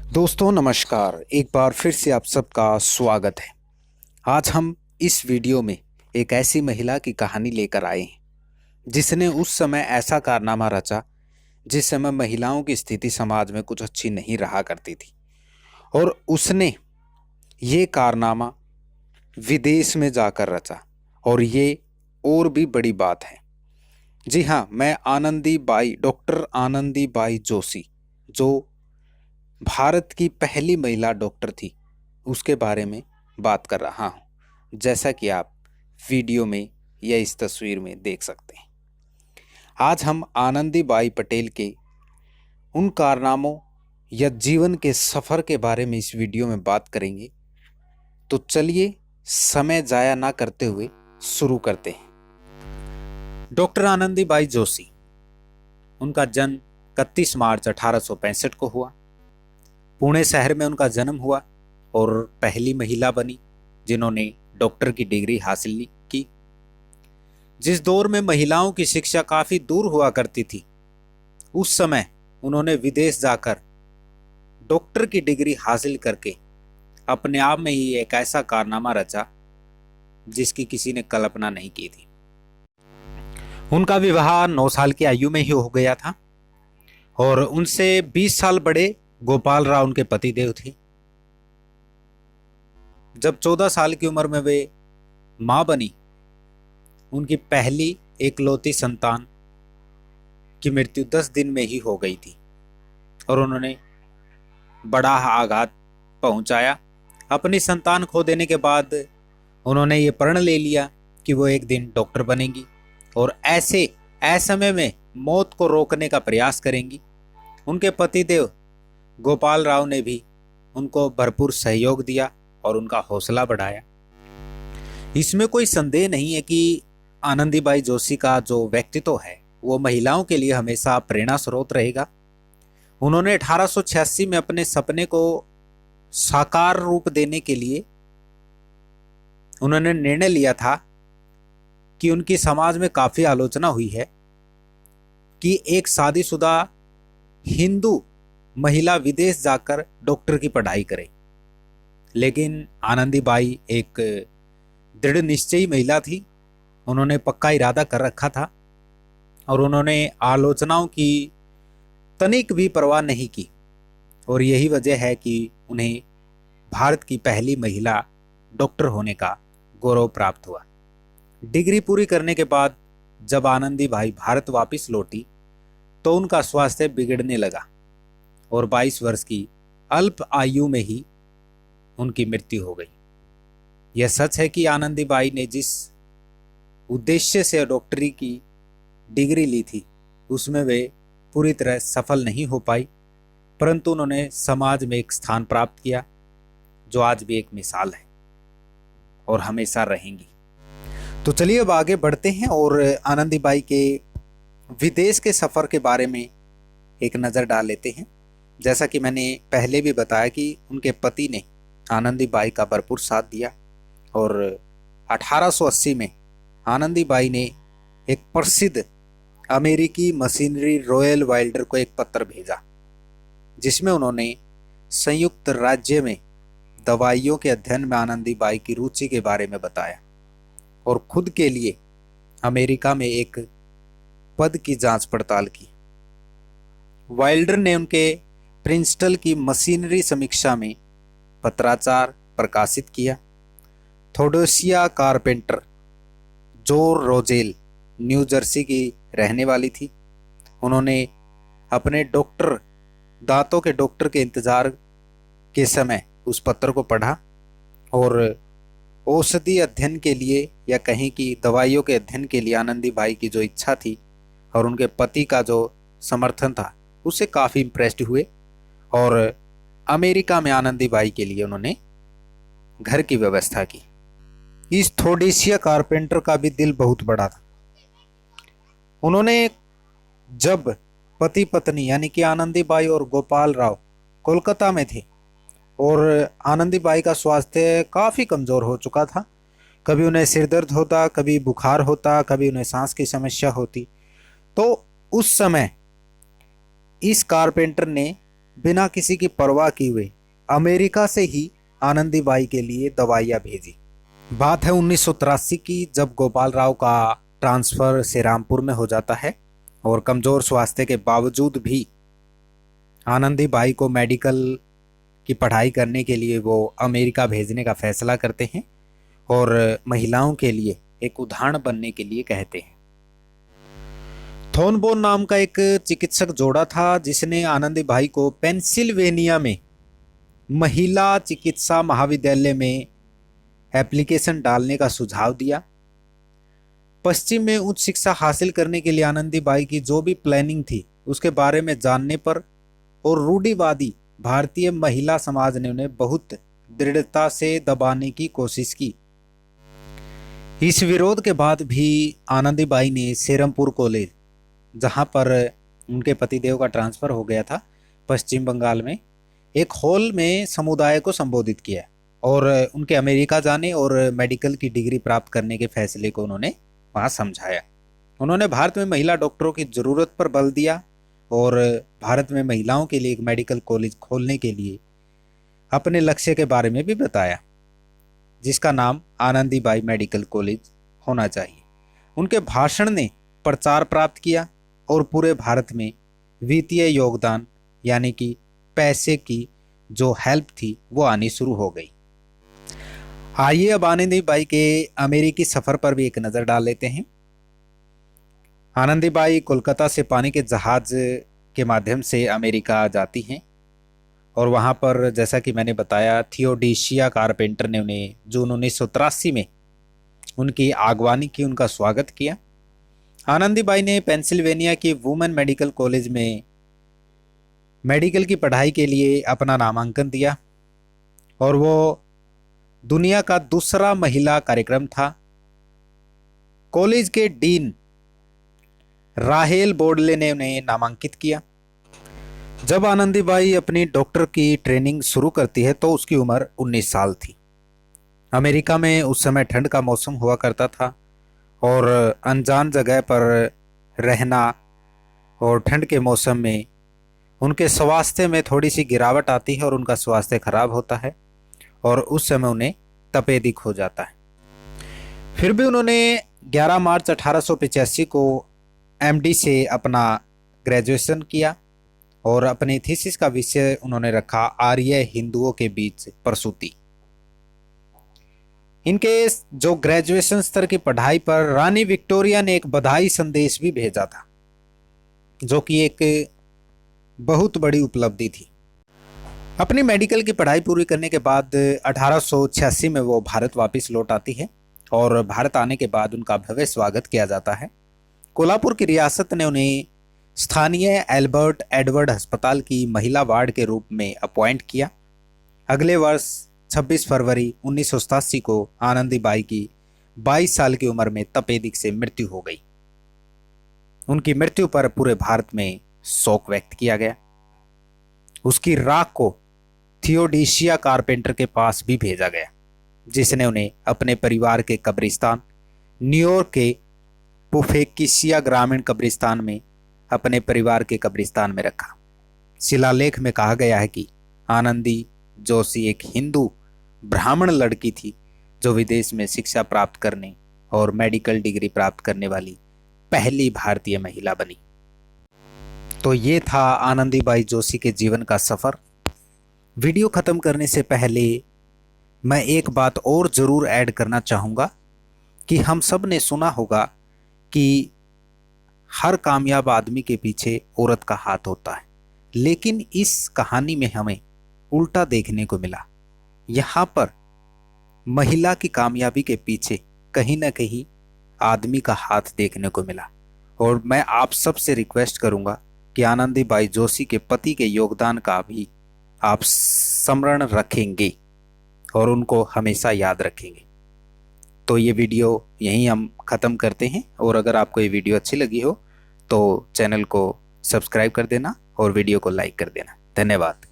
दोस्तों नमस्कार। एक बार फिर से आप सबका स्वागत है। आज हम इस वीडियो में एक ऐसी महिला की कहानी लेकर आए हैं जिसने उस समय ऐसा कारनामा रचा जिस समय महिलाओं की स्थिति समाज में कुछ अच्छी नहीं रहा करती थी, और उसने ये कारनामा विदेश में जाकर रचा। और ये और भी बड़ी बात है। जी हाँ, मैं डॉक्टर आनंदीबाई जोशी, जो भारत की पहली महिला डॉक्टर थी, उसके बारे में बात कर रहा हूँ। जैसा कि आप वीडियो में या इस तस्वीर में देख सकते हैं, आज हम आनंदीबाई पटेल के उन कारनामों या जीवन के सफ़र के बारे में इस वीडियो में बात करेंगे। तो चलिए समय जाया ना करते हुए शुरू करते हैं। डॉक्टर आनंदीबाई जोशी, उनका जन्म 31 मार्च 1865 को हुआ। पुणे शहर में उनका जन्म हुआ और पहली महिला बनी जिन्होंने डॉक्टर की डिग्री हासिल की। जिस दौर में महिलाओं की शिक्षा काफ़ी दूर हुआ करती थी, उस समय उन्होंने विदेश जाकर डॉक्टर की डिग्री हासिल करके अपने आप में ही एक ऐसा कारनामा रचा जिसकी किसी ने कल्पना नहीं की थी। उनका विवाह 9 साल की आयु में ही हो गया था और उनसे 20 साल बड़े गोपाल राव उनके पतिदेव थे। जब 14 साल की उम्र में वे मां बनी, उनकी पहली एकलौती संतान की मृत्यु 10 दिन में ही हो गई थी और उन्होंने बड़ा आघात पहुंचाया। अपनी संतान खो देने के बाद उन्होंने ये प्रण ले लिया कि वो एक दिन डॉक्टर बनेंगी और ऐसे असमय में मौत को रोकने का प्रयास करेंगी। उनके पतिदेव गोपाल राव ने भी उनको भरपूर सहयोग दिया और उनका हौसला बढ़ाया। इसमें कोई संदेह नहीं है कि आनंदीबाई जोशी का जो व्यक्तित्व है वो महिलाओं के लिए हमेशा प्रेरणा स्रोत रहेगा। उन्होंने 1886 में अपने सपने को साकार रूप देने के लिए उन्होंने निर्णय लिया था कि उनकी समाज में काफ़ी आलोचना हुई है कि एक शादीशुदा हिंदू महिला विदेश जाकर डॉक्टर की पढ़ाई करे। लेकिन आनंदीबाई एक दृढ़ निश्चयी महिला थी। उन्होंने पक्का इरादा कर रखा था और उन्होंने आलोचनाओं की तनिक भी परवाह नहीं की। और यही वजह है कि उन्हें भारत की पहली महिला डॉक्टर होने का गौरव प्राप्त हुआ। डिग्री पूरी करने के बाद जब आनंदीबाई भारत वापस लौटी तो उनका स्वास्थ्य बिगड़ने लगा और 22 वर्ष की अल्प आयु में ही उनकी मृत्यु हो गई। यह सच है कि आनंदीबाई ने जिस उद्देश्य से डॉक्टरी की डिग्री ली थी उसमें वे पूरी तरह सफल नहीं हो पाई, परंतु उन्होंने समाज में एक स्थान प्राप्त किया जो आज भी एक मिसाल है और हमेशा रहेंगी। तो चलिए अब आगे बढ़ते हैं और आनंदीबाई के विदेश के सफ़र के बारे में एक नज़र डाल लेते हैं। जैसा कि मैंने पहले भी बताया कि उनके पति ने आनंदीबाई का भरपूर साथ दिया और 1880 में आनंदीबाई ने एक प्रसिद्ध अमेरिकी मशीनरी रॉयल वाइल्डर को एक पत्र भेजा जिसमें उन्होंने संयुक्त राज्य में दवाइयों के अध्ययन में आनंदीबाई की रुचि के बारे में बताया और खुद के लिए अमेरिका में एक पद की जांच पड़ताल की। वाइल्डर ने उनके प्रिंसटन की मशीनरी समीक्षा में पत्राचार प्रकाशित किया। थोडोसिया कारपेंटर, जो रोजेल न्यू जर्सी की रहने वाली थी, उन्होंने अपने दांतों के डॉक्टर के इंतज़ार के समय उस पत्र को पढ़ा और औषधि अध्ययन के लिए या कहीं की दवाइयों के अध्ययन के लिए आनंदीबाई की जो इच्छा थी और उनके पति का जो समर्थन था उससे काफ़ी इम्प्रेस्ड हुए और अमेरिका में आनंदीबाई के लिए उन्होंने घर की व्यवस्था की। इस थोडेसिया कारपेंटर का भी दिल बहुत बड़ा था। उन्होंने जब पति पत्नी यानी कि आनंदीबाई और गोपाल राव कोलकाता में थे और आनंदीबाई का स्वास्थ्य काफ़ी कमज़ोर हो चुका था, कभी उन्हें सिर दर्द होता, कभी बुखार होता, कभी उन्हें सांस की समस्या होती, तो उस समय इस कारपेंटर ने बिना किसी की परवाह किए हुए अमेरिका से ही आनंदीबाई के लिए दवाइयाँ भेजी। बात है 1983 की, जब गोपाल राव का ट्रांसफ़र श्रीरामपुर में हो जाता है और कमज़ोर स्वास्थ्य के बावजूद भी आनंदीबाई को मेडिकल की पढ़ाई करने के लिए वो अमेरिका भेजने का फैसला करते हैं और महिलाओं के लिए एक उदाहरण बनने के लिए कहते हैं। थॉर्नबोन नाम का एक चिकित्सक जोड़ा था जिसने आनंदीबाई को पेंसिल्वेनिया में महिला चिकित्सा महाविद्यालय में एप्लीकेशन डालने का सुझाव दिया। पश्चिम में उच्च शिक्षा हासिल करने के लिए आनंदीबाई की जो भी प्लानिंग थी उसके बारे में जानने पर और रूढ़िवादी भारतीय महिला समाज ने उन्हें बहुत दृढ़ता से दबाने की कोशिश की। इस विरोध के बाद भी आनंदीबाई ने सेरमपुर कॉलेज, जहां पर उनके पतिदेव का ट्रांसफ़र हो गया था पश्चिम बंगाल में, एक हॉल में समुदाय को संबोधित किया और उनके अमेरिका जाने और मेडिकल की डिग्री प्राप्त करने के फैसले को उन्होंने वहाँ समझाया। उन्होंने भारत में महिला डॉक्टरों की ज़रूरत पर बल दिया और भारत में महिलाओं के लिए एक मेडिकल कॉलेज खोलने के लिए अपने लक्ष्य के बारे में भी बताया, जिसका नाम आनंदीबाई मेडिकल कॉलेज होना चाहिए। उनके भाषण ने प्रचार प्राप्त किया और पूरे भारत में वित्तीय योगदान यानी कि पैसे की जो हेल्प थी वो आनी शुरू हो गई। आइए अब आनंदीबाई के अमेरिकी सफ़र पर भी एक नज़र डाल लेते हैं। आनंदीबाई कोलकाता से पानी के जहाज़ के माध्यम से अमेरिका जाती हैं और वहाँ पर जैसा कि मैंने बताया थियोडोसिया कारपेंटर ने उन्हें जून 1983 में उनकी आगवानी की, उनका स्वागत किया। आनंदीबाई ने पेंसिल्वेनिया की वुमेन मेडिकल कॉलेज में मेडिकल की पढ़ाई के लिए अपना नामांकन दिया और वो दुनिया का दूसरा महिला कार्यक्रम था। कॉलेज के डीन राहेल बोर्डले ने उन्हें नामांकित किया। जब आनंदीबाई अपनी डॉक्टर की ट्रेनिंग शुरू करती है तो उसकी उम्र 19 साल थी। अमेरिका में उस समय ठंड का मौसम हुआ करता था और अनजान जगह पर रहना और ठंड के मौसम में उनके स्वास्थ्य में थोड़ी सी गिरावट आती है और उनका स्वास्थ्य खराब होता है और उस समय उन्हें तपेदिक हो जाता है। फिर भी उन्होंने 11 मार्च 1885 को एमडी से अपना ग्रेजुएशन किया और अपने थीसिस का विषय उन्होंने रखा आर्य हिंदुओं के बीच प्रसूति। इनके जो ग्रेजुएशन स्तर की पढ़ाई पर रानी विक्टोरिया ने एक बधाई संदेश भी भेजा था, जो कि एक बहुत बड़ी उपलब्धि थी। अपनी मेडिकल की पढ़ाई पूरी करने के बाद 1886 में वो भारत वापस लौट आती है और भारत आने के बाद उनका भव्य स्वागत किया जाता है। कोल्हापुर की रियासत ने उन्हें स्थानीय एल्बर्ट एडवर्ड अस्पताल की महिला वार्ड के रूप में अपॉइंट किया। अगले वर्ष 26 फरवरी 1987 को आनंदीबाई की 22 साल की उम्र में तपेदिक से मृत्यु हो गई। उनकी मृत्यु पर पूरे भारत में शोक व्यक्त किया गया। उसकी राख को थियोडोसिया कारपेंटर के पास भी भेजा गया, जिसने उन्हें अपने परिवार के कब्रिस्तान न्यूयॉर्क के पुफेकिसिया ग्रामीण कब्रिस्तान में अपने परिवार के कब्रिस्तान में रखा। शिलालेख में कहा गया है कि आनंदी जोशी एक हिंदू ब्राह्मण लड़की थी जो विदेश में शिक्षा प्राप्त करने और मेडिकल डिग्री प्राप्त करने वाली पहली भारतीय महिला बनी। तो ये था आनंदीबाई जोशी के जीवन का सफ़र। वीडियो ख़त्म करने से पहले मैं एक बात और ज़रूर ऐड करना चाहूँगा कि हम सब ने सुना होगा कि हर कामयाब आदमी के पीछे औरत का हाथ होता है, लेकिन इस कहानी में हमें उल्टा देखने को मिला। यहाँ पर महिला की कामयाबी के पीछे कहीं ना कहीं आदमी का हाथ देखने को मिला और मैं आप सबसे रिक्वेस्ट करूँगा कि आनंदीबाई जोशी के पति के योगदान का भी आप स्मरण रखेंगे और उनको हमेशा याद रखेंगे। तो ये वीडियो यहीं हम ख़त्म करते हैं और अगर आपको ये वीडियो अच्छी लगी हो तो चैनल को सब्सक्राइब कर देना और वीडियो को लाइक कर देना। धन्यवाद।